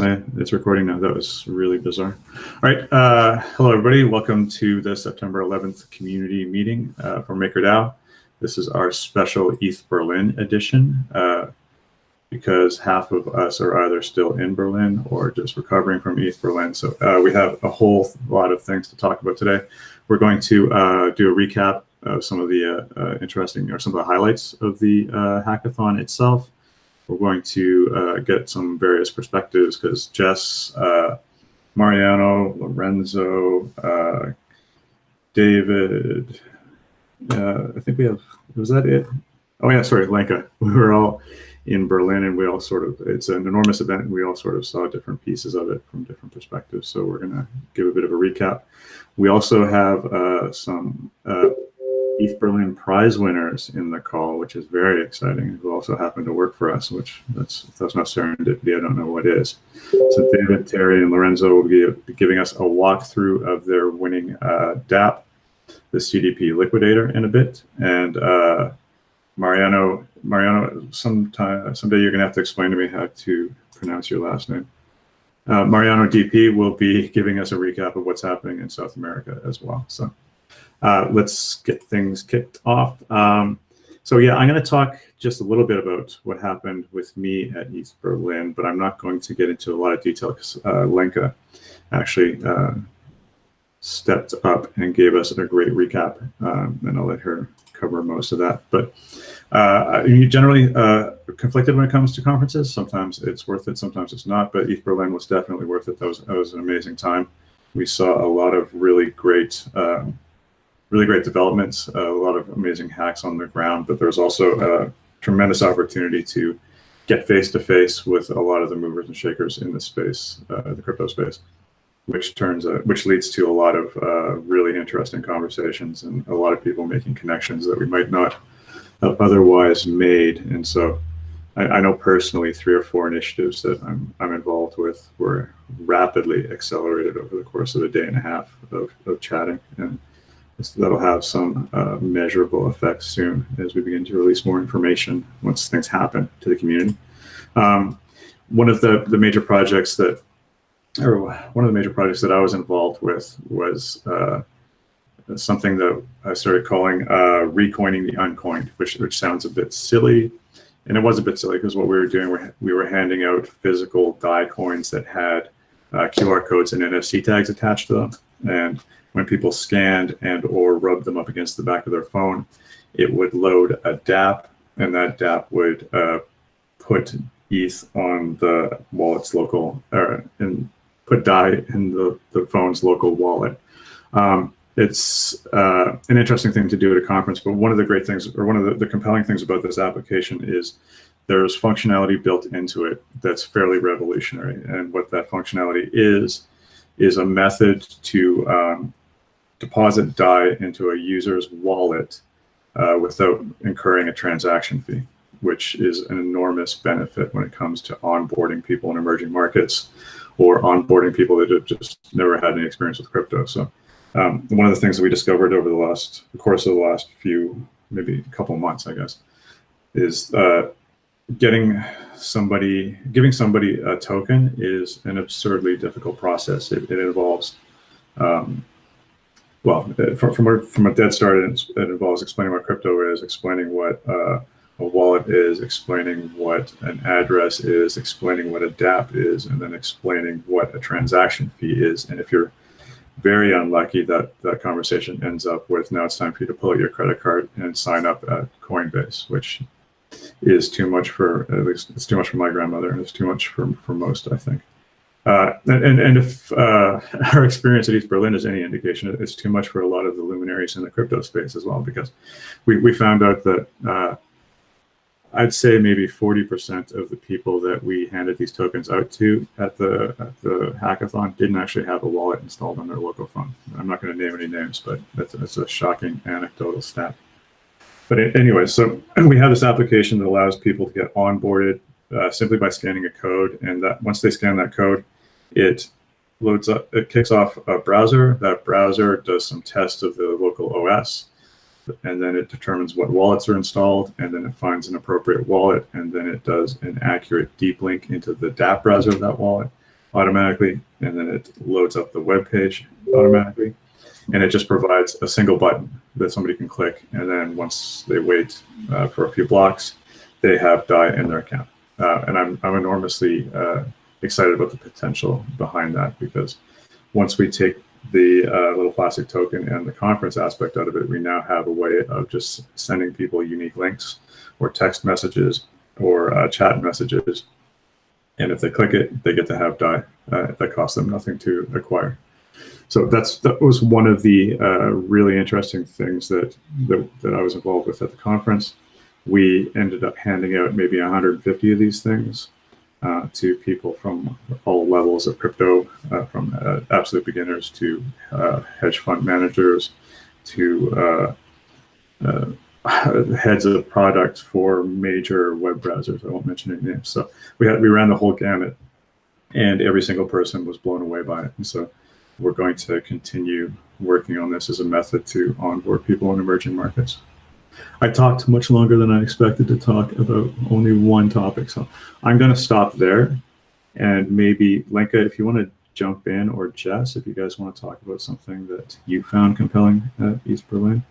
It's recording now. That was really bizarre. All right. Hello, everybody. Welcome to the September 11th community meeting for MakerDAO. This is our special ETHBerlin edition because half of us are either still in Berlin or just recovering from ETHBerlin. So we have a whole lot of things to talk about today. We're going to do a recap of some of the interesting or some of the highlights of the hackathon itself. We're going to get some various perspectives because Jess, Mariano, Lorenzo, David, I think we have, was that it? Oh yeah, sorry, Lenka. We were all in Berlin and we all sort of, it's an enormous event and we all sort of saw different pieces of it from different perspectives. So we're gonna give a bit of a recap. We also have some ETHBerlin prize winners in the call, which is very exciting, who also happen to work for us, which that's not serendipity, I don't know what is. So David, Terry, and Lorenzo will be giving us a walkthrough of their winning dapp, the CDP Liquidator, in a bit. And Mariano, someday you're gonna have to explain to me how to pronounce your last name. Mariano DP will be giving us a recap of what's happening in South America as well. So let's get things kicked off. So yeah, I'm going to talk just a little bit about what happened with me at ETHBerlin, but I'm not going to get into a lot of detail because Lenka actually stepped up and gave us a great recap, and I'll let her cover most of that. But you generally conflicted when it comes to conferences. Sometimes it's worth it, sometimes it's not, but ETHBerlin was definitely worth it. That was an amazing time. We saw a lot of really great developments, a lot of amazing hacks on the ground, but there's also a tremendous opportunity to get face-to-face with a lot of the movers and shakers in the space, the crypto space, which leads to a lot of really interesting conversations and a lot of people making connections that we might not have otherwise made. And so I know personally 3 or 4 initiatives that I'm involved with were rapidly accelerated over the course of a day and a half of chatting. And that'll have some measurable effects soon as we begin to release more information once things happen to the community. One of the major projects that I was involved with was something that I started calling recoining the uncoined, which sounds a bit silly, and it was a bit silly because what we were doing, we were handing out physical DAI coins that had QR codes and NFC tags attached to them, and when people scanned and or rubbed them up against the back of their phone, it would load a dapp, and that dapp would put ETH on the wallet's local, and put DAI in the phone's local wallet. It's an interesting thing to do at a conference, but one of the great things, or one of the compelling things about this application is there's functionality built into it that's fairly revolutionary. And what that functionality is a method to deposit DAI into a user's wallet without incurring a transaction fee, which is an enormous benefit when it comes to onboarding people in emerging markets or onboarding people that have just never had any experience with crypto. So one of the things that we discovered over the course of the last few, maybe a couple of months, I guess, is giving somebody a token is an absurdly difficult process. It involves, from a dead start, it involves explaining what crypto is, explaining what a wallet is, explaining what an address is, explaining what a dapp is, and then explaining what a transaction fee is. And if you're very unlucky, that conversation ends up with, now it's time for you to pull out your credit card and sign up at Coinbase, which is too much for, at least it's too much for my grandmother, and it's too much for most, I think. And if our experience at ETHBerlin is any indication, it's too much for a lot of the luminaries in the crypto space as well, because we found out that I'd say maybe 40% of the people that we handed these tokens out to at the hackathon didn't actually have a wallet installed on their local phone. I'm not going to name any names, but that's a shocking anecdotal stat. But anyway, so we have this application that allows people to get onboarded simply by scanning a code, and that once they scan that code, it loads up, it kicks off a browser. That browser does some tests of the local OS, and then it determines what wallets are installed, and then it finds an appropriate wallet, and then it does an accurate deep link into the dapp browser of that wallet, automatically, and then it loads up the web page automatically, and it just provides a single button that somebody can click, and then once they wait for a few blocks, they have DAI in their account. And I'm enormously excited about the potential behind that, because once we take the little plastic token and the conference aspect out of it, we now have a way of just sending people unique links or text messages or chat messages. And if they click it, they get to have DAI. That costs them nothing to acquire. So that was one of the really interesting things that I was involved with at the conference. We ended up handing out maybe 150 of these things to people from all levels of crypto, from absolute beginners to hedge fund managers to heads of products for major web browsers. I won't mention any names. So we ran the whole gamut, and every single person was blown away by it. And so we're going to continue working on this as a method to onboard people in emerging markets. I talked much longer than I expected to talk about only one topic, so I'm going to stop there. And maybe Lenka, if you want to jump in, or Jess, if you guys want to talk about something that you found compelling at ETHBerlin,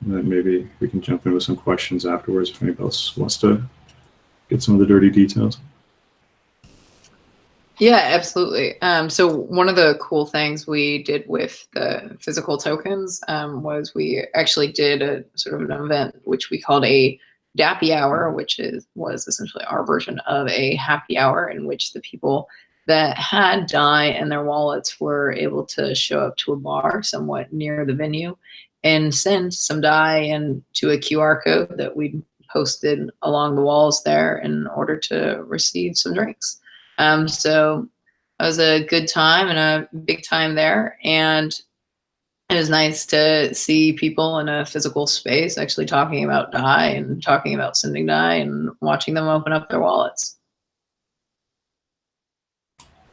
and then maybe we can jump in with some questions afterwards if anybody else wants to get some of the dirty details. Yeah, absolutely. So one of the cool things we did with the physical tokens was we actually did a sort of an event which we called a dappy hour, which was essentially our version of a happy hour, in which the people that had DAI in their wallets were able to show up to a bar somewhat near the venue and send some DAI into a QR code that we posted along the walls there in order to receive some drinks. So it was a good time and a big time there. And it was nice to see people in a physical space actually talking about DAI and talking about sending DAI and watching them open up their wallets.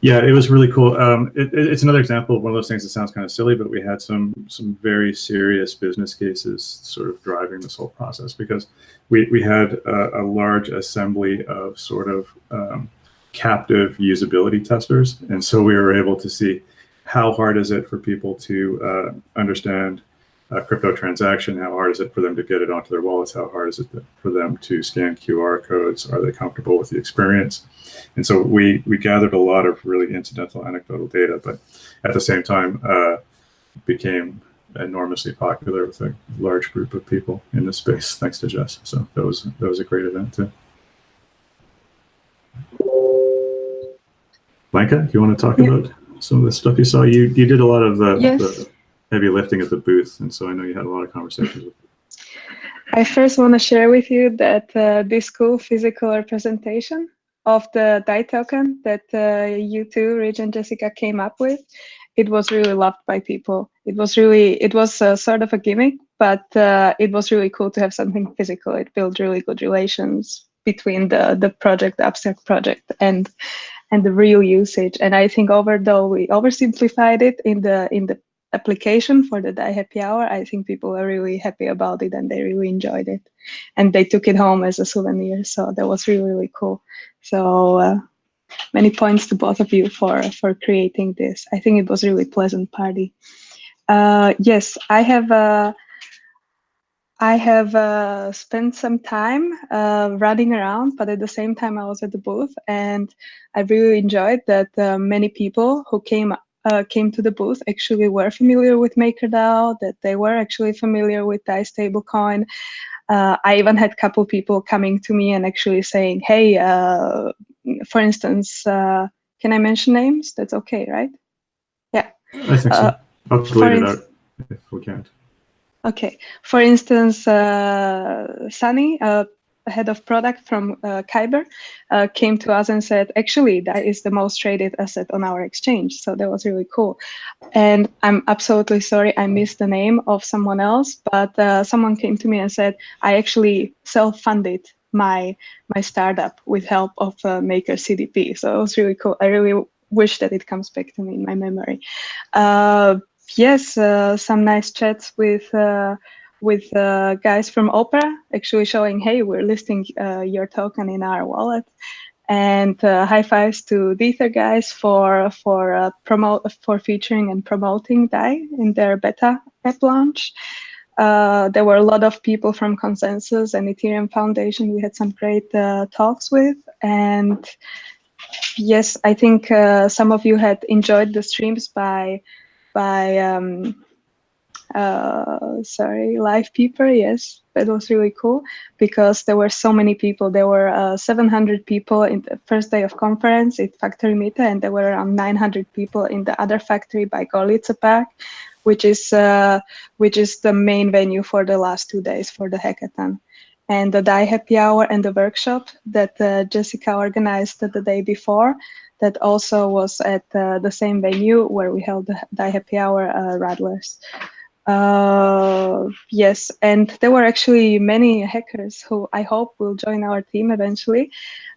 Yeah, it was really cool. It's another example of one of those things that sounds kind of silly, but we had some very serious business cases sort of driving this whole process, because we had a large assembly of sort of captive usability testers. And so we were able to see how hard is it for people to understand a crypto transaction, how hard is it for them to get it onto their wallets, how hard is it for them to scan QR codes, are they comfortable with the experience? And so we gathered a lot of really incidental anecdotal data, but at the same time became enormously popular with a large group of people in this space, thanks to Jess. So that was a great event too. Lenka, do you want to talk about some of the stuff you saw? You did a lot of the heavy lifting at the booth, and so I know you had a lot of conversations with them. I first want to share with you that this cool physical representation of the DAI token that you two, Rich and Jessica, came up with, it was really loved by people. It was sort of a gimmick, but it was really cool to have something physical. It built really good relations between the project, the abstract project, and the real usage. And I think although we oversimplified it in the application for the DAI happy hour, I think people are really happy about it and they really enjoyed it. And they took it home as a souvenir. So that was really, really cool. So many points to both of you for creating this. I think it was a really pleasant party. Yes, I have spent some time running around, but at the same time I was at the booth, and I really enjoyed that many people who came to the booth actually were familiar with MakerDAO, that they were actually familiar with DAI stablecoin. I even had a couple people coming to me and actually saying, hey, for instance, can I mention names? That's okay, right? Yeah. I think so. I'll delete it out if we can't. Okay. For instance, Sunny, head of product from Kyber, came to us and said, actually, that is the most traded asset on our exchange. So that was really cool. And I'm absolutely sorry, I missed the name of someone else, but someone came to me and said, I actually self-funded my startup with help of Maker CDP. So it was really cool. I really wish that it comes back to me in my memory. Yes, some nice chats with guys from Opera, actually showing, hey, we're listing your token in our wallet. And high fives to the Ether guys for featuring and promoting DAI in their beta app launch. There were a lot of people from Consensus and Ethereum Foundation we had some great talks with. And yes, I think some of you had enjoyed the streams by Live Peeper. Yes, that was really cool because there were so many people. There were 700 people in the first day of conference at Factory Meta, and there were around 900 people in the other factory by Gorlice Park, which is the main venue for the last 2 days for the hackathon. And the DAI Happy Hour and the workshop that Jessica organized the day before, that also was at the same venue where we held the DAI Happy Hour Rattlers. Yes, and there were actually many hackers who I hope will join our team eventually.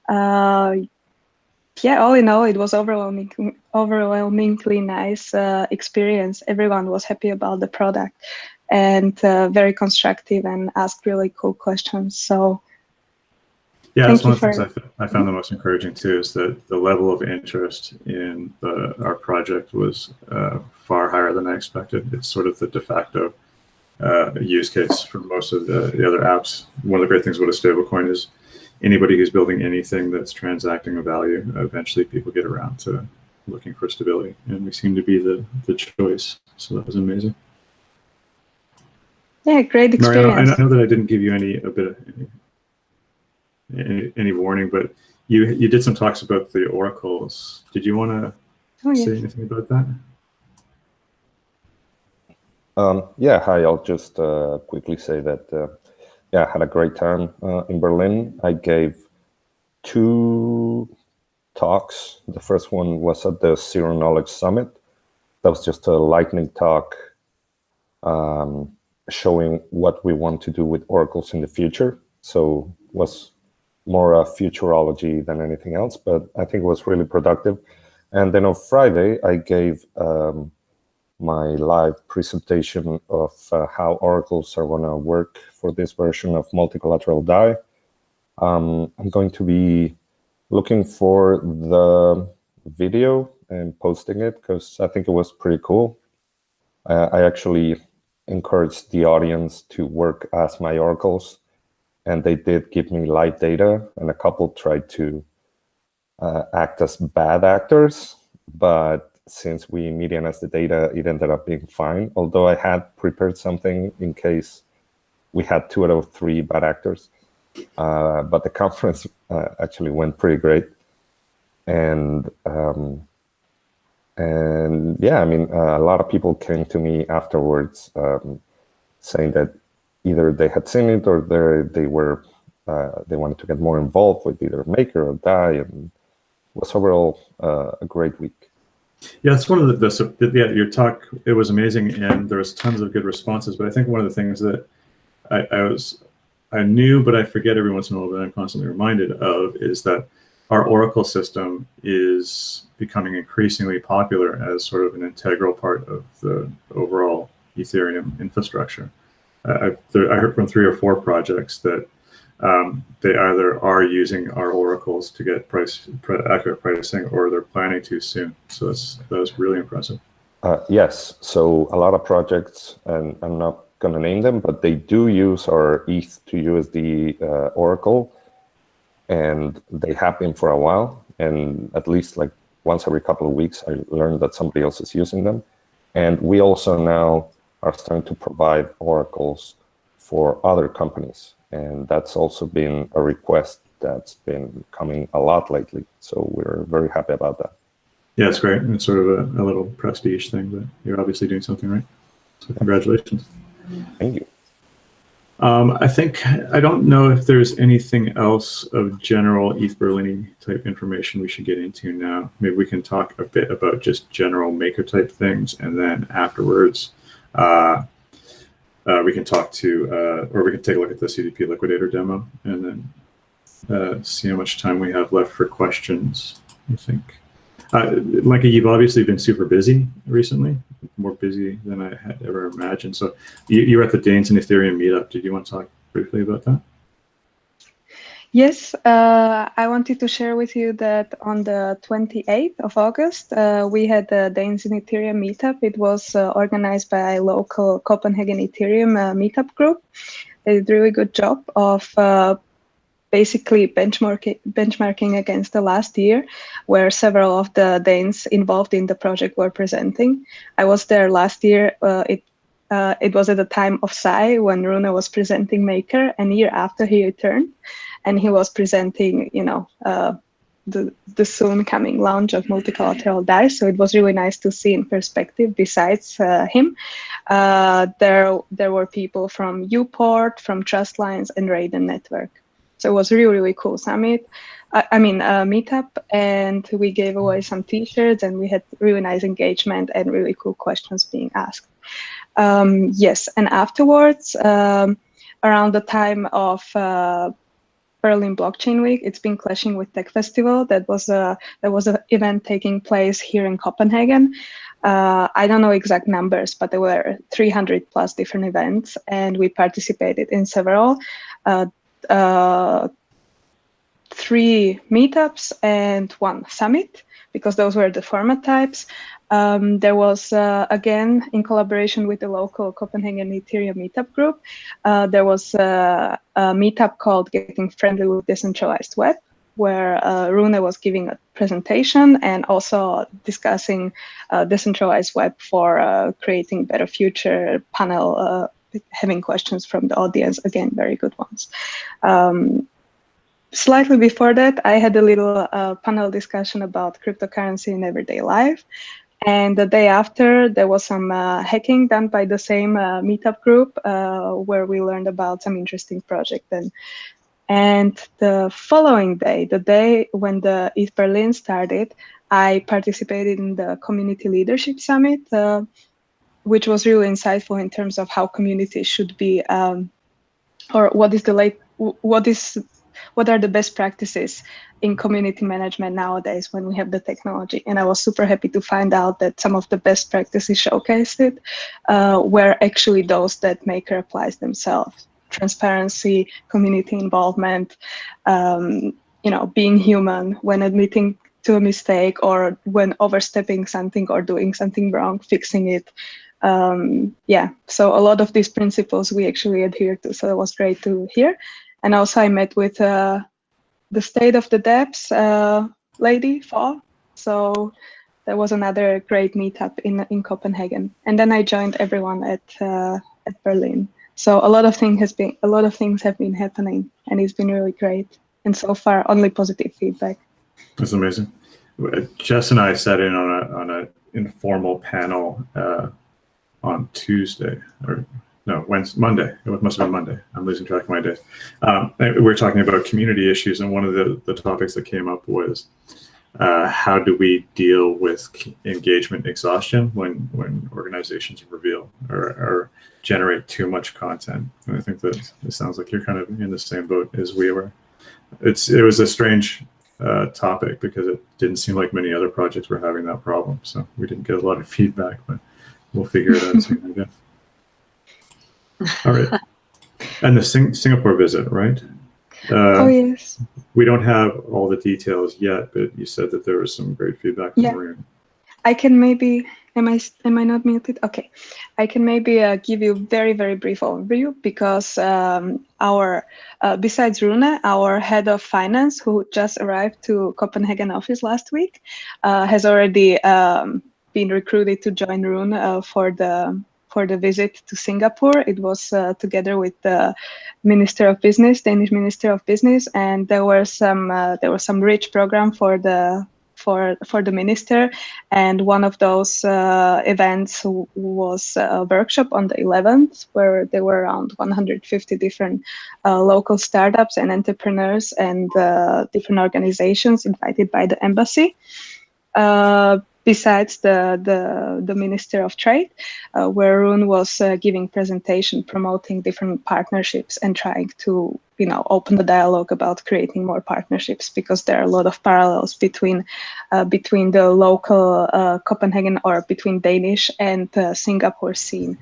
Yeah, all in all, it was overwhelmingly nice experience. Everyone was happy about the product and very constructive and asked really cool questions. So yeah, that's one of the things I found the most encouraging too, is that the level of interest in our project was far higher than I expected. It's sort of the de facto use case for most of the other apps. One of the great things about a stablecoin is anybody who's building anything that's transacting a value, eventually people get around to looking for stability, and we seem to be the choice. So that was amazing. Yeah, great experience. Mariano, I know that I didn't give you any warning, but you did some talks about the oracles. Did you want to say anything about that? Yeah, hi. I'll just quickly say that yeah, I had a great time in Berlin. I gave 2 talks. The first one was at the Zero Knowledge Summit. That was just a lightning talk showing what we want to do with oracles in the future. So it was more a futurology than anything else, but I think it was really productive. And then on Friday, I gave my live presentation of how oracles are going to work for this version of multilateral DAI. I'm going to be looking for the video and posting it because I think it was pretty cool. I actually encouraged the audience to work as my oracles, and they did give me live data, and a couple tried to act as bad actors, but since we medianized the data, it ended up being fine, although I had prepared something in case we had 2 out of 3 bad actors. But the conference actually went pretty great. And yeah, I mean, a lot of people came to me afterwards saying that either they had seen it or they wanted to get more involved with either Maker or DAI, and it was overall a great week. Yeah, it's one of your talk, it was amazing, and there was tons of good responses. But I think one of the things that I knew, but I forget every once in a while, that I'm constantly reminded of, is that our Oracle system is becoming increasingly popular as sort of an integral part of the overall Ethereum infrastructure. I heard from 3 or 4 projects that they either are using our oracles to get accurate pricing, or they're planning to soon. So that was really impressive. Yes. So a lot of projects, and I'm not going to name them, but they do use our ETH to USD oracle, and they have been for a while. And at least like once every couple of weeks, I learned that somebody else is using them. And we also now are starting to provide oracles for other companies. And that's also been a request that's been coming a lot lately. So we're very happy about that. Yeah, it's great. It's sort of a little prestige thing, but you're obviously doing something right. So congratulations. Thank you. I don't know if there's anything else of general ETHBerlin type information we should get into now. Maybe we can talk a bit about just general Maker type things, and then afterwards, we can talk to, or we can take a look at the CDP Liquidator demo, and then see how much time we have left for questions, I think. Lenka, you've obviously been super busy recently, more busy than I had ever imagined. So you were at the Danes and Ethereum meetup. Did you want to talk briefly about that? Yes, I wanted to share with you that on the 28th of August, we had the Danes in Ethereum meetup. It was organized by a local Copenhagen Ethereum meetup group. They did a really good job of basically benchmarking against the last year, where several of the Danes involved in the project were presenting. I was there last year. It was at the time of Sai when Rune was presenting Maker, and a year after he returned, and he was presenting, the soon coming launch of multilateral DAI. So it was really nice to see in perspective. Besides him, there were people from Uport, from Trust Lines, and Raiden Network. So it was really cool summit. Meetup, and we gave away some T-shirts, and we had really nice engagement and really cool questions being asked. Yes, and afterwards, around the time of Berlin Blockchain Week, it's been clashing with Tech Festival. There was an event taking place here in Copenhagen. I don't know exact numbers, but there were 300 plus different events, and we participated in several. 3 meetups and 1 summit, because those were the format types. There was, again, in collaboration with the local Copenhagen Ethereum meetup group, there was a meetup called Getting Friendly with Decentralized Web, where Rune was giving a presentation and also discussing decentralized web for creating better future panel, having questions from the audience, again, very good ones. Slightly before that, I had a little panel discussion about cryptocurrency in everyday life. And the day after, there was some hacking done by the same meetup group where we learned about some interesting project. And the following day, the day when the ETHBerlin started, I participated in the Community Leadership Summit, which was really insightful in terms of how communities should be, or what are the best practices in community management nowadays when we have the technology. And I was super happy to find out that some of the best practices showcased were actually those that Maker applies themselves. Transparency, community involvement, being human when admitting to a mistake, or when overstepping something or doing something wrong, fixing it. So a lot of these principles we actually adhere to, so it was great to hear. And also I met with the State of the dApps lady, Fall. So that was another great meetup in Copenhagen. And then I joined everyone at Berlin. So a lot of things have been happening, and it's been really great. And so far, only positive feedback. That's amazing. Jess and I sat in on an informal panel on Tuesday, or no, Wednesday, Monday. It must have been Monday. I'm losing track of my days. We were talking about community issues, and one of the topics that came up was how do we deal with engagement exhaustion when organizations reveal or generate too much content. And I think that it sounds like you're kind of in the same boat as we were. It was a strange topic because it didn't seem like many other projects were having that problem. So we didn't get a lot of feedback, but we'll figure it out soon, I guess. All right. And the Singapore visit, right? Oh, yes. We don't have all the details yet, but you said that there was some great feedback from Mariano. I can maybe, am I not muted? Okay. I can maybe give you very, very brief overview, because besides Rune, our head of finance, who just arrived to Copenhagen office last week, has already been recruited to join Rune for the visit to Singapore. It was together with the Minister of Business, Danish Minister of Business, and there was some rich program for the minister, and one of those events was a workshop on the 11th, where there were around 150 different local startups and entrepreneurs and different organizations invited by the embassy. Besides the Minister of Trade, where Rune was giving presentation, promoting different partnerships and trying to, open the dialogue about creating more partnerships, because there are a lot of parallels between the local Copenhagen, or between Danish and Singapore scene.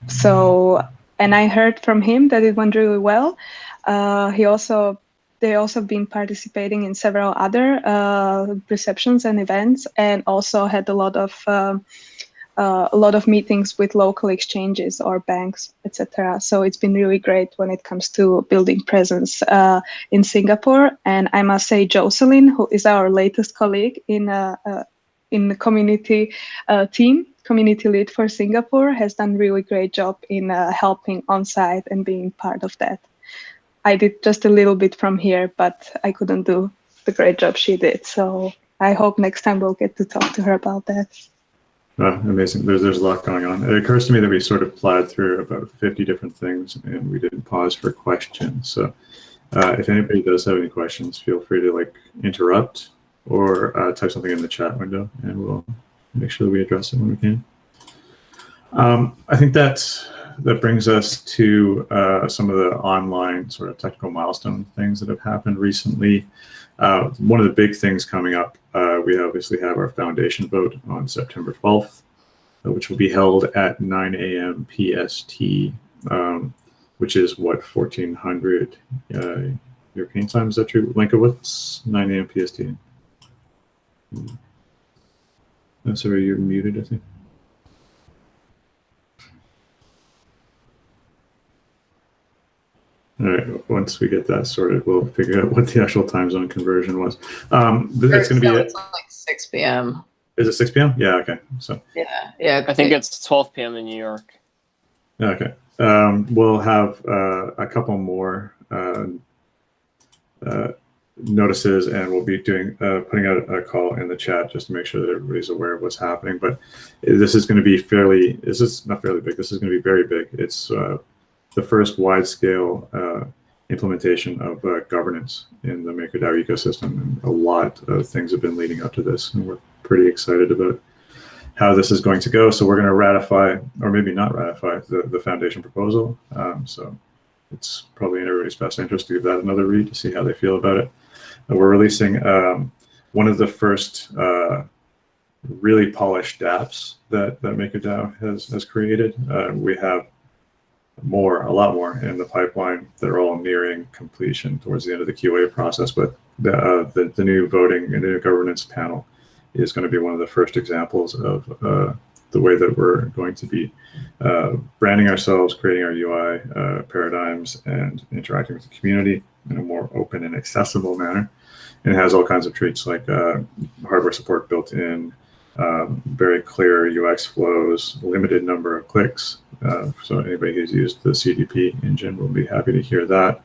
So and I heard from him that it went really well. They also been participating in several other receptions and events, and also had a lot of meetings with local exchanges or banks, etc. So it's been really great when it comes to building presence in Singapore. And I must say, Jocelyn, who is our latest colleague in the community team, community lead for Singapore, has done a really great job in helping on site and being part of that. I did just a little bit from here, but I couldn't do the great job she did. So I hope next time we'll get to talk to her about that. Amazing. There's a lot going on. It occurs to me that we sort of plowed through about 50 different things, and we didn't pause for questions. So if anybody does have any questions, feel free to interrupt or type something in the chat window, and we'll make sure that we address it when we can. I think that brings us to some of the online sort of technical milestone things that have happened recently. One of the big things coming up, we obviously have our foundation vote on September 12th, which will be held at 9 a.m. PST, which is what, 1400 European time? Is that true? Lenka, what's 9 a.m. PST? Oh, sorry, you're muted, I think. All right, once we get that sorted, we'll figure out what the actual time zone conversion was. It's going to be it's like 6 p.m. Is it 6 p.m.? Yeah, okay. So yeah. I think it's 12 p.m. in New York. Okay. We'll have a couple more notices, and we'll be doing putting out a call in the chat just to make sure that everybody's aware of what's happening. But this is going to be this is not fairly big. This is going to be very big. It's the first wide-scale implementation of governance in the MakerDAO ecosystem, and a lot of things have been leading up to this, and we're pretty excited about how this is going to go. So we're going to ratify, or maybe not ratify, the foundation proposal. So it's probably in everybody's best interest to give that another read to see how they feel about it. And we're releasing one of the first really polished dApps that MakerDAO has created. We have a lot more in the pipeline that are all nearing completion towards the end of the QA process. But the new voting and new governance panel is going to be one of the first examples of the way that we're going to be branding ourselves, creating our UI paradigms, and interacting with the community in a more open and accessible manner. And it has all kinds of treats like hardware support built in, very clear UX flows, limited number of clicks. So anybody who's used the CDP engine will be happy to hear that.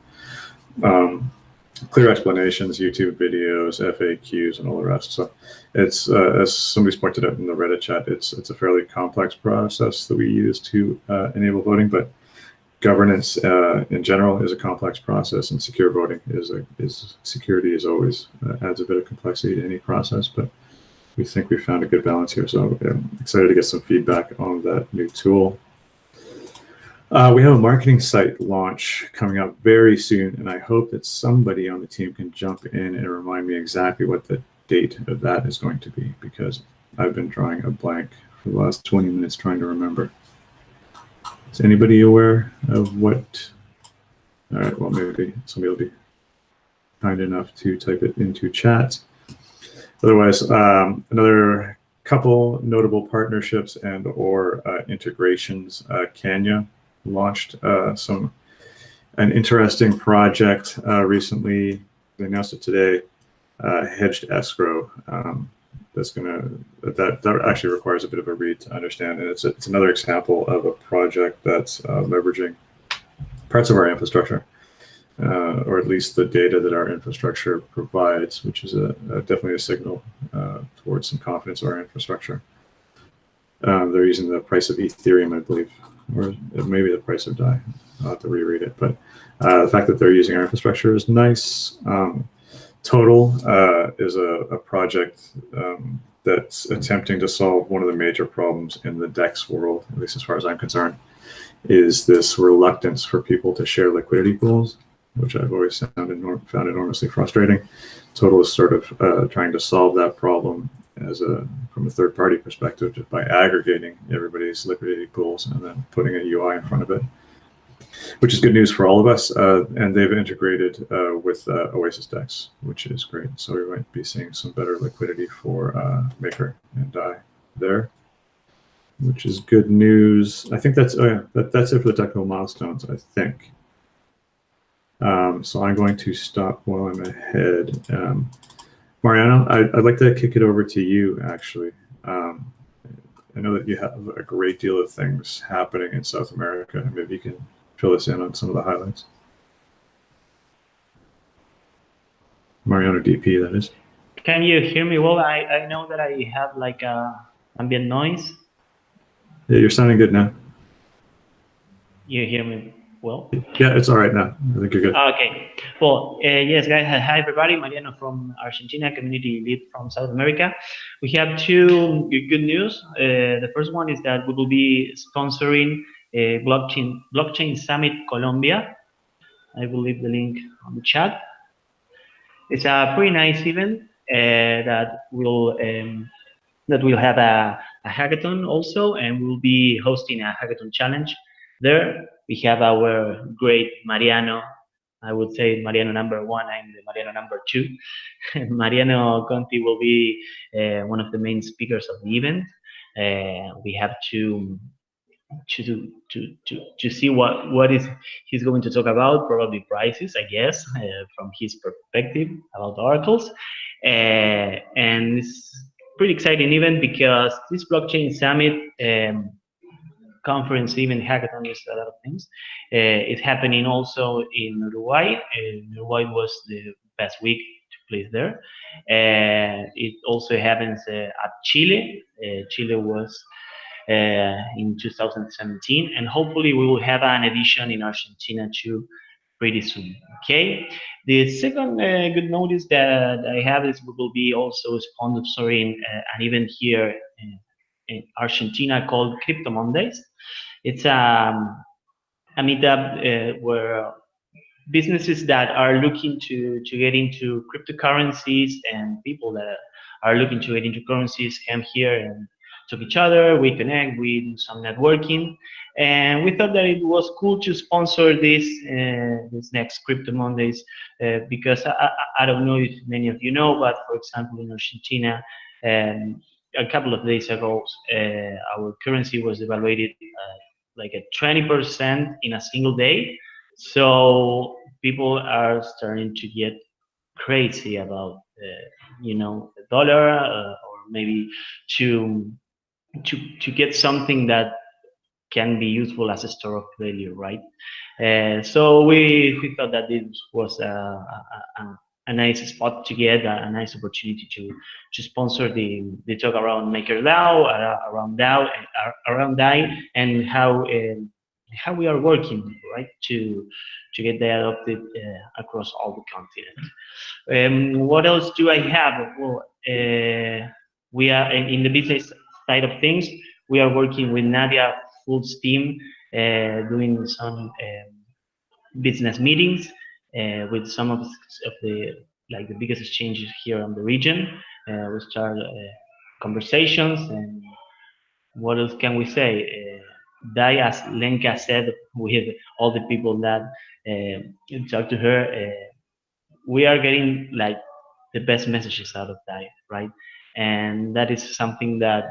Clear explanations, YouTube videos, FAQs, and all the rest. So it's, as somebody's pointed out in the Reddit chat, it's a fairly complex process that we use to enable voting, but governance in general is a complex process, and secure voting security is always adds a bit of complexity to any process, but we think we found a good balance here. So I'm excited to get some feedback on that new tool. We have a marketing site launch coming up very soon, and I hope that somebody on the team can jump in and remind me exactly what the date of that is going to be, because I've been drawing a blank for the last 20 minutes trying to remember. Is anybody aware of what? All right, well, maybe somebody will be kind enough to type it into chat. Otherwise, another couple notable partnerships and or integrations. Kenya launched an interesting project recently. They announced it today. Hedged escrow. That actually requires a bit of a read to understand, and it's another example of a project that's leveraging parts of our infrastructure, or at least the data that our infrastructure provides, which is definitely a signal towards some confidence in our infrastructure. They're using the price of Ethereum, I believe, or maybe the price of DAI. I'll have to reread it, but the fact that they're using our infrastructure is nice. Total is a project that's attempting to solve one of the major problems in the DEX world, at least as far as I'm concerned, is this reluctance for people to share liquidity pools, which I've always found enormously frustrating. Total is sort of trying to solve that problem from a third-party perspective, just by aggregating everybody's liquidity pools and then putting a UI in front of it. which is good news for all of us. And they've integrated with Oasis DEX, which is great. So we might be seeing some better liquidity for Maker and DAI there, which is good news. I think that's that's it for the technical milestones, I think. So I'm going to stop while I'm ahead. Mariano, I'd like to kick it over to you, actually. I know that you have a great deal of things happening in South America. Maybe you can fill us in on some of the highlights. Mariano DP, that is. Can you hear me well? I know that I have like ambient noise. Yeah, you're sounding good now. You hear me well? Yeah, it's all right now. I think you're good. Okay. Well, yes, guys. Hi, everybody. Mariano from Argentina, community lead from South America. We have two good news. The first one is that we will be sponsoring a blockchain summit Colombia. I will leave the link on the chat. It's a pretty nice event that will have a hackathon also, and we'll be hosting a hackathon challenge there. We have our great Mariano. I would say Mariano number 1. I'm the Mariano number 2. Mariano Conti will be one of the main speakers of the event. We have to see what is he's going to talk about. Probably prices, I guess, from his perspective about oracles. And it's pretty exciting event because this blockchain summit conference, even hackathon, is a lot of things. It's happening also in Uruguay. Uruguay was the best week to place there. It also happens at Chile. Chile was in 2017, and hopefully we will have an edition in Argentina too pretty soon. Okay. The second good notice that I have is we will be also sponsoring an event here in Argentina called Crypto Mondays. It's a meetup where businesses that are looking to get into cryptocurrencies and people that are looking to get into currencies come here and talk to each other. We connect, we do some networking, and we thought that it was cool to sponsor this next Crypto Mondays because I don't know if many of you know, but for example in Argentina, a couple of days ago, our currency was devaluated like a 20% in a single day. So people are starting to get crazy about, the dollar, or maybe to get something that can be useful as a store of value, right? So we thought that this was a nice spot to get, a nice opportunity to sponsor the talk around MakerDAO, around DAI, and how we are working, right, to get that adopted across all the continent. What else do I have? Well, we are in the business side of things. We are working with Nadia full steam, doing some business meetings with some of the biggest exchanges here on the region. We start conversations, and what else can we say? DAI, as Lenka said, with all the people that talk to her, we are getting like the best messages out of DAI, right? And that is something that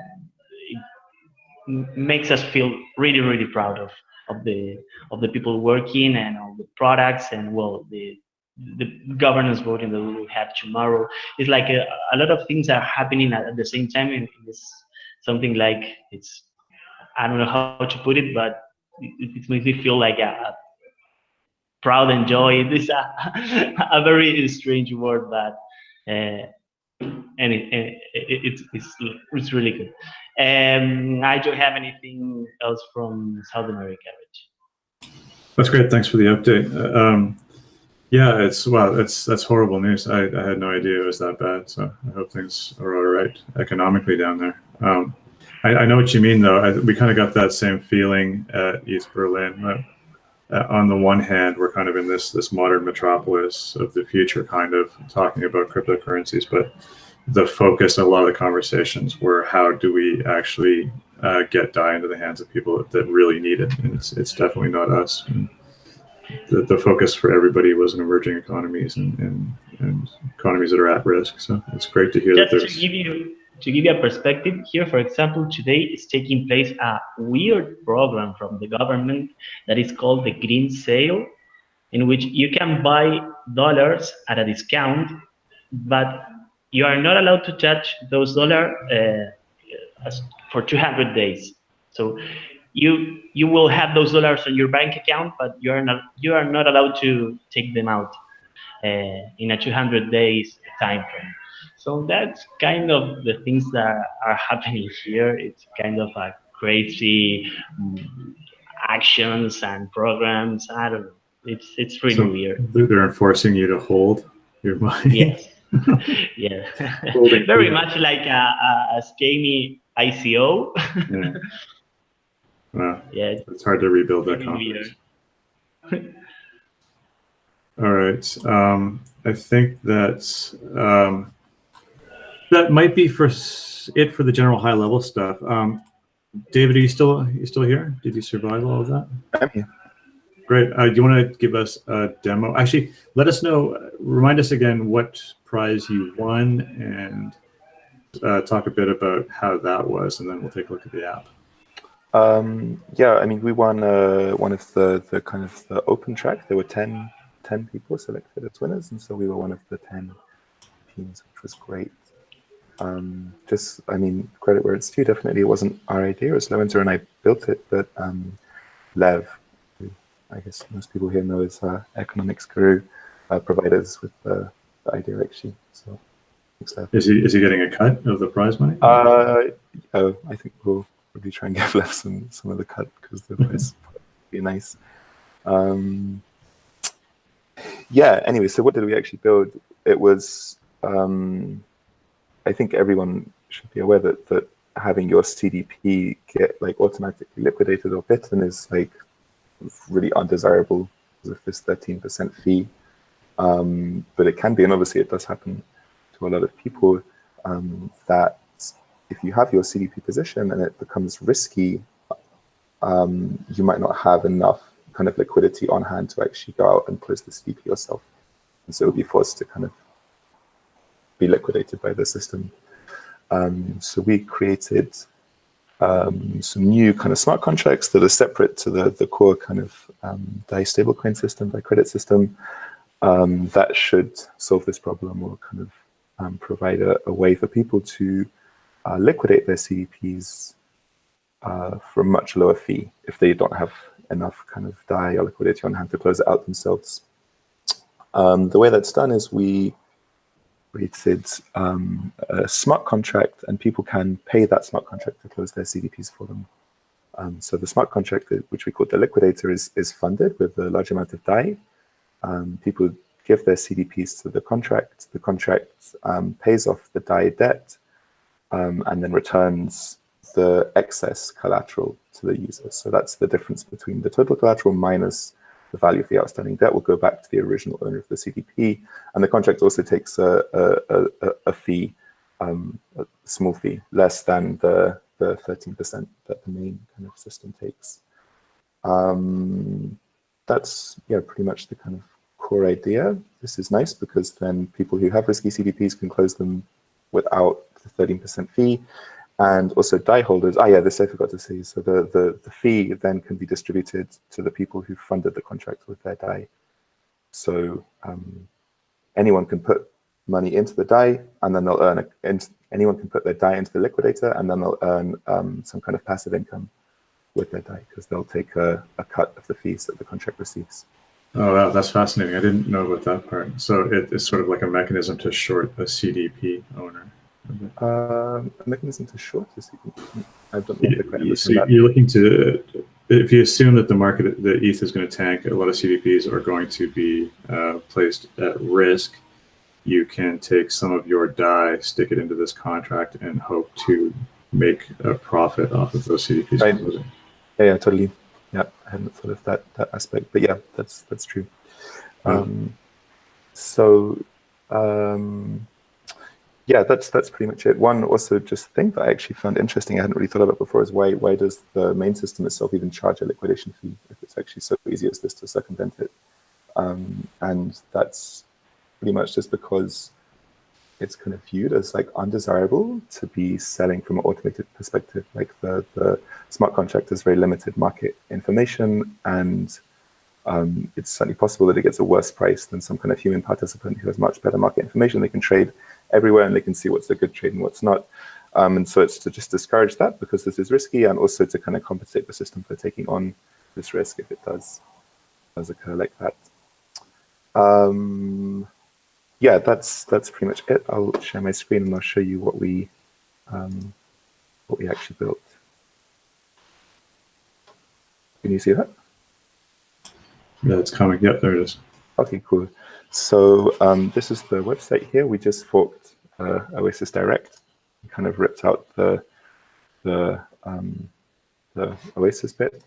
makes us feel really, really proud of the people working and all the products, and well, the governance voting that we will have tomorrow. It's like a lot of things are happening at the same time, and it's something like, it's, I don't know how to put it, but it makes me feel like a proud and joy. This is a very strange word, but it's really good. I don't have anything else from South America, Rich. That's great. Thanks for the update. Yeah, that's horrible news. I had no idea it was that bad. So I hope things are all right economically down there. I know what you mean, though. We kind of got that same feeling at ETHBerlin. On the one hand, we're kind of in this modern metropolis of the future, kind of talking about cryptocurrencies, but the focus of a lot of the conversations were how do we actually get DAI into the hands of people that really need it, and it's definitely not us. And the focus for everybody was in emerging economies and economies that are at risk. So it's great to hear that Just there's. to give you a perspective here, for example, today is taking place a weird program from the government that is called the Green Sale, in which you can buy dollars at a discount, but you are not allowed to touch those dollars for 200 days. So you will have those dollars on your bank account, but you are not allowed to take them out in a 200 days time frame. So that's kind of the things that are happening here. It's kind of a crazy actions and programs. I don't know. It's really weird. They're enforcing you to hold your money. Yes. Yeah. Very much like a scammy ICO. Yeah. Wow. Yeah. It's hard to rebuild that confidence. All right. I think that's that might be for it for the general high level stuff. David, are you still here? Did you survive all of that? I'm here. Great. Do you want to give us a demo? Actually, let us know. Remind us again what prize you won, and talk a bit about how that was, and then we'll take a look at the app. Yeah, I mean, we won one of the kind of the open track. There were 10 people selected as winners, and so we were one of the 10 teams, which was great. Just, I mean, credit where it's due. Definitely, it wasn't our idea. It was Lorenzo and I built it, but Lev, who I guess most people here know as economics guru, provided us with the idea actually. So, thanks, Lev. Is he getting a cut of the prize money? I think we'll probably try and give Lev some of the cut because the prize would be nice. Yeah. Anyway, so what did we actually build? It was. I think everyone should be aware that having your CDP get like automatically liquidated or bitten is like really undesirable because of this 13% fee. But it can be, and obviously it does happen to a lot of people, that if you have your CDP position and it becomes risky, you might not have enough kind of liquidity on hand to actually go out and close the CDP yourself. And so you'll be forced to kind of be liquidated by the system. So we created some new kind of smart contracts that are separate to the core kind of DAI stablecoin system, DAI credit system, that should solve this problem or kind of provide a way for people to liquidate their CDPs for a much lower fee if they don't have enough kind of DAI or liquidity on hand to close it out themselves. The way that's done is we created a smart contract, and people can pay that smart contract to close their CDPs for them. So the smart contract, which we call the liquidator, is funded with a large amount of DAI. People give their CDPs to the contract. The contract pays off the DAI debt and then returns the excess collateral to the user. So that's the difference between the total collateral minus the value of the outstanding debt will go back to the original owner of the CDP. And the contract also takes a fee, a small fee, less than the 13% that the main kind of system takes. That's pretty much the kind of core idea. This is nice because then people who have risky CDPs can close them without the 13% fee. And also DAI holders, this I forgot to say. So the fee then can be distributed to the people who funded the contract with their DAI. So anyone can put money into the DAI, and then they'll earn anyone can put their DAI into the liquidator, and then they'll earn some kind of passive income with their DAI because they'll take a cut of the fees that the contract receives. Oh, wow, that's fascinating. I didn't know about that part. So it's sort of like a mechanism to short a CDP owner. A mechanism to short the CDP. I don't know if so you're looking to, if you assume that the market, the ETH is going to tank, a lot of CDPs are going to be placed at risk. You can take some of your DAI, stick it into this contract, and hope to make a profit off of those CDPs. Right. Yeah, totally. Yeah, I hadn't thought of that aspect, but yeah, that's true. yeah, that's pretty much it. One also just thing that I actually found interesting, I hadn't really thought about before, is why does the main system itself even charge a liquidation fee if it's actually so easy as this to circumvent it? And that's pretty much just because it's kind of viewed as like undesirable to be selling from an automated perspective. Like the smart contract has very limited market information, and it's certainly possible that it gets a worse price than some kind of human participant who has much better market information. They can trade everywhere and they can see what's a good trade and what's not. And so it's to just discourage that because this is risky, and also to kind of compensate the system for taking on this risk if it does occur like that. Yeah, that's pretty much it. I'll share my screen and I'll show you what we actually built. Can you see that? Yeah, it's coming. Yep, there it is. Okay, cool. So this is the website here. We just forked Oasis Direct. We kind of ripped out the Oasis bit.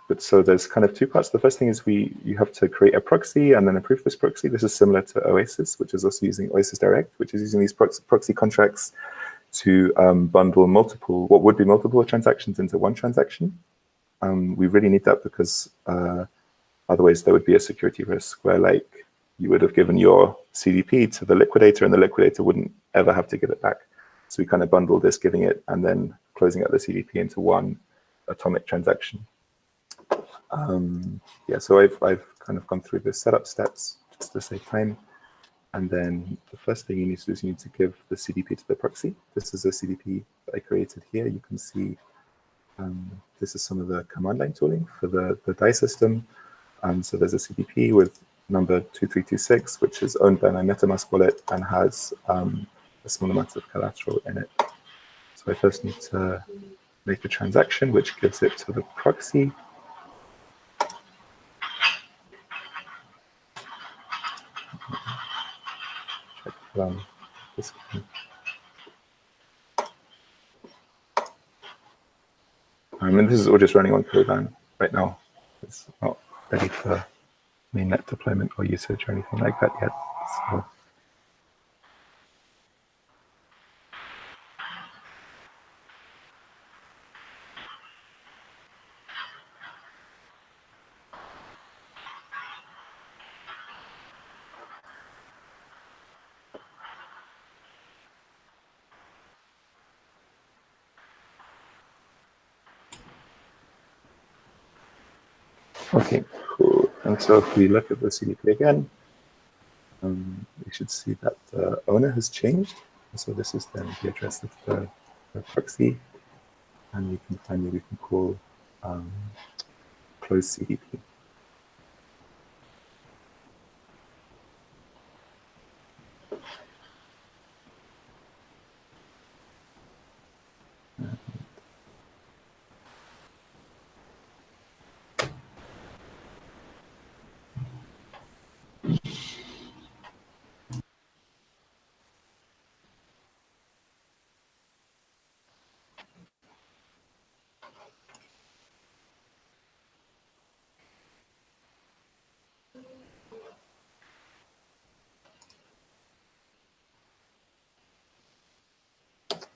But so there's kind of two parts. The first thing is you have to create a proxy and then approve this proxy. This is similar to Oasis, which is also using Oasis Direct, which is using these proxy contracts to bundle what would be multiple transactions into one transaction. We really need that because otherwise there would be a security risk where like you would have given your CDP to the liquidator and the liquidator wouldn't ever have to give it back. So we kind of bundle this, giving it, and then closing out the CDP into one atomic transaction. Yeah, so I've kind of gone through the setup steps just to save time. And then the first thing you need to do is you need to give the CDP to the proxy. This is a CDP that I created here. You can see this is some of the command line tooling for the DAI system. So there's a CDP with number 2326, which is owned by my MetaMask wallet and has a small amount of collateral in it. So I first need to make a transaction, which gives it to the proxy. This and this is all just running on Codine right now. It's not ready for mainnet deployment or usage or anything like that yet. So okay, cool. And so if we look at the CDP again, we should see that the owner has changed. So this is then the address of the proxy, and we can call close CDP.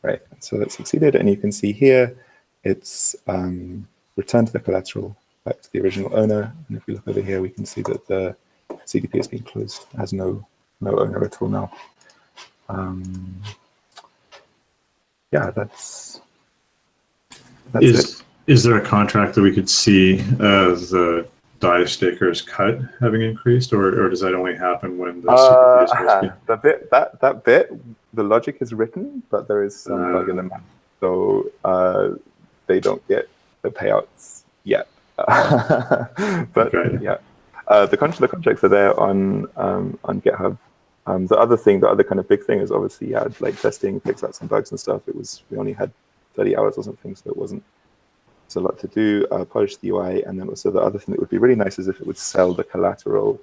Right, so that succeeded, and you can see here it's returned the collateral back to the original owner. And if we look over here, we can see that the CDP has been closed. It has no owner at all now. Yeah, that's it. Is there a contract that we could see the DAI stakers cut having increased, or does that only happen when the CDP is risky? That bit, the logic is written, but there is some bug in the math, so they don't get the payouts yet. But okay. Yeah, the contracts are there on GitHub. The other kind of big thing is obviously like testing, fix out some bugs and stuff. We only had 30 hours or something, so it wasn't. It's a lot to do. Polish the UI, and then also the other thing that would be really nice is if it would sell the collateral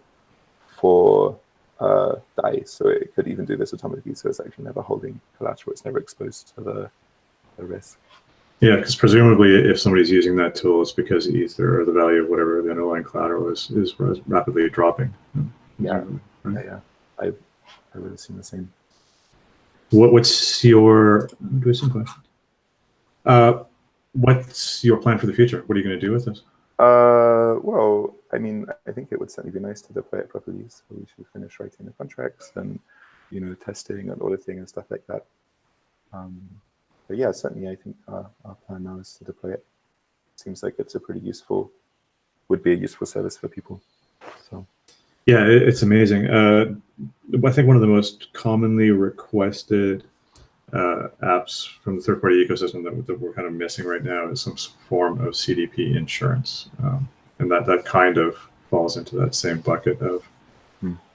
for DAI, so it could even do this automatically, so it's actually never holding collateral. It's never exposed to the risk. Yeah, because presumably if somebody's using that tool, it's because Ether or the value of whatever the underlying collateral is rapidly dropping. Yeah, right? Yeah. I would assume the same. what's your do some questions? What's your plan for the future? What are you going to do with this? Well, I mean, I think it would certainly be nice to deploy it properly. So we should finish writing the contracts and, you know, testing and auditing and stuff like that. But yeah, certainly I think our plan now is to deploy it. Seems like it's a pretty useful, would be a useful service for people. So yeah, it's amazing. I think one of the most commonly requested apps from the third-party ecosystem that we're kind of missing right now is some form of CDP insurance, and that kind of falls into that same bucket of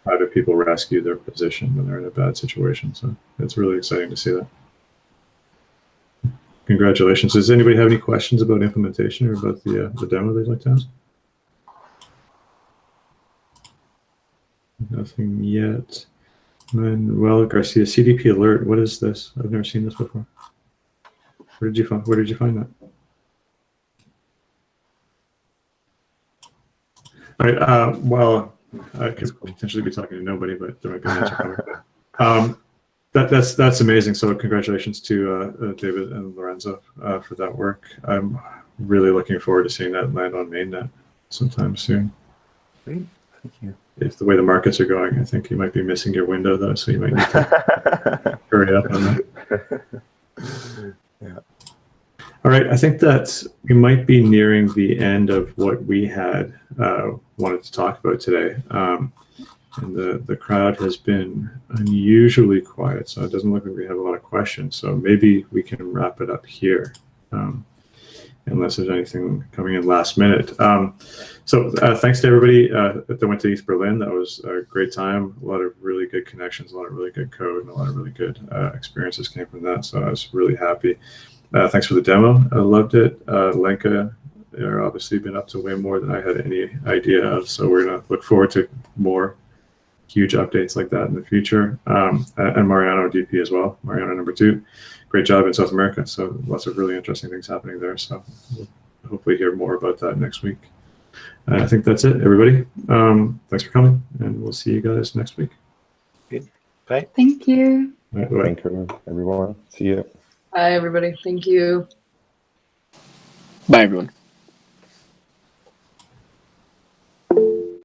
how do people rescue their position when they're in a bad situation. So it's really exciting to see that. Congratulations. Does anybody have any questions about implementation or about the demo they'd like to ask? Nothing yet. Manuel Garcia, CDP alert. What is this? I've never seen this before. Where did you find that? All right. Well, I could potentially be talking to nobody, but there might be an answer coming. That's amazing. So congratulations to David and Lorenzo for that work. I'm really looking forward to seeing that land on mainnet sometime soon. great, thank you. If the way the markets are going, I think you might be missing your window though, so you might need to hurry up on that. Yeah. All right, I think that we might be nearing the end of what we had wanted to talk about today. And the crowd has been unusually quiet, so it doesn't look like we have a lot of questions. So maybe we can wrap it up here, unless there's anything coming in last minute. So thanks to everybody that went to ETHBerlin. That was a great time. A lot of really good connections, a lot of really good code, and a lot of really good experiences came from that. So I was really happy. Thanks for the demo. I loved it. Lenka, they're obviously been up to way more than I had any idea of. So we're going to look forward to more huge updates like that in the future. And Mariano DP as well. Mariano #2. Great job in South America. So lots of really interesting things happening there. So we'll hopefully hear more about that next week. I think that's it, everybody. Thanks for coming, and we'll see you guys next week. Good. Bye. Thank you. All right, bye. Thank you, everyone. See you. Bye, everybody. Thank you. Bye, everyone.